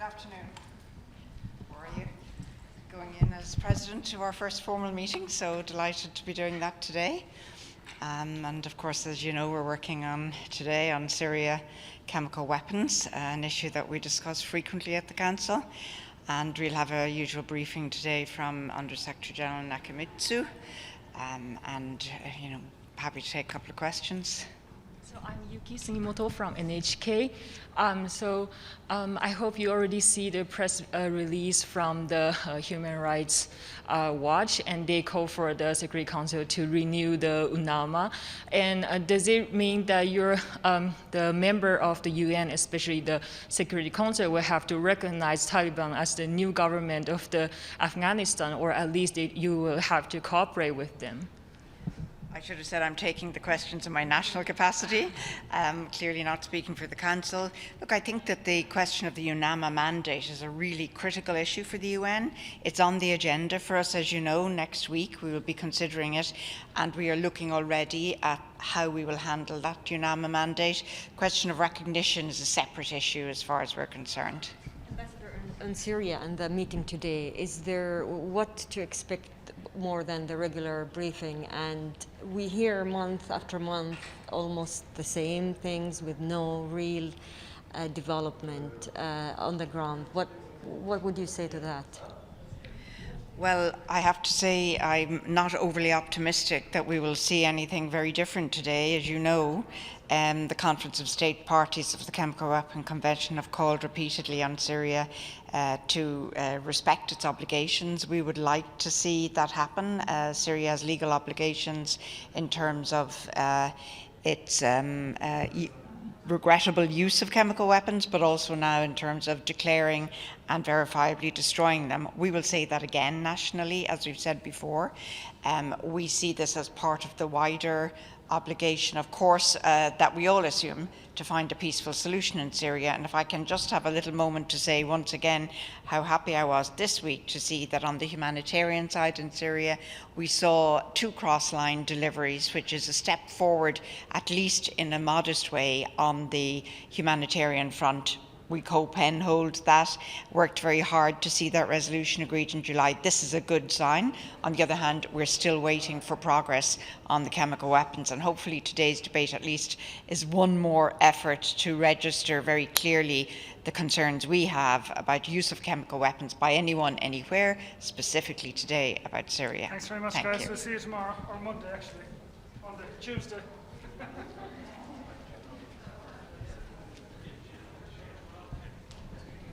afternoon. How are you? Going in as president to our first formal meeting, so delighted to be doing that today. And of course, as you know, we're working on today on Syria chemical weapons, an issue that we discuss frequently at the Council. And we'll have a usual briefing today from Under Secretary General Nakamitsu. Happy to take a couple of questions. So I'm Yuki Sugimoto from NHK. I hope you already see the press release from the Human Rights Watch, and they call for the Security Council to renew the UNAMA. And does it mean that you're the member of the UN, especially the Security Council, will have to recognize Taliban as the new government of the Afghanistan, or at least you will have to cooperate with them? I should have said I'm taking the questions in my national capacity, clearly not speaking for the Council. Look, I think that the question of the UNAMA mandate is a really critical issue for the UN. It's on the agenda for us, as you know. Next week we will be considering it, and we are looking already at how we will handle that UNAMA mandate. The question of recognition is a separate issue as far as we're concerned. Ambassador, on Syria and the meeting today, is there what to expect more than the regular briefing? And we hear month after month almost the same things with no real development on the ground. What would you say to that? Well, I have to say I'm not overly optimistic that we will see anything very different today. As you know, the Conference of State Parties of the Chemical Weapon Convention have called repeatedly on Syria to respect its obligations. We would like to see that happen. Syria has legal obligations in terms of its regrettable use of chemical weapons, but also now in terms of declaring and verifiably destroying them. We will say that again nationally, as we've said before. We see this as part of the wider obligation, of course, that we all assume to find a peaceful solution in Syria. And if I can just have a little moment to say once again how happy I was this week to see that on the humanitarian side in Syria, we saw 2 cross-line deliveries, which is a step forward, at least in a modest way, on the humanitarian front. We co-pen hold that, worked very hard to see that resolution agreed in July. This is a good sign. On the other hand, we're still waiting for progress on the chemical weapons, and hopefully today's debate at least is one more effort to register very clearly the concerns we have about use of chemical weapons by anyone, anywhere, specifically today about Syria. Thanks very much, guys. We'll see you tomorrow, or Monday actually, Tuesday.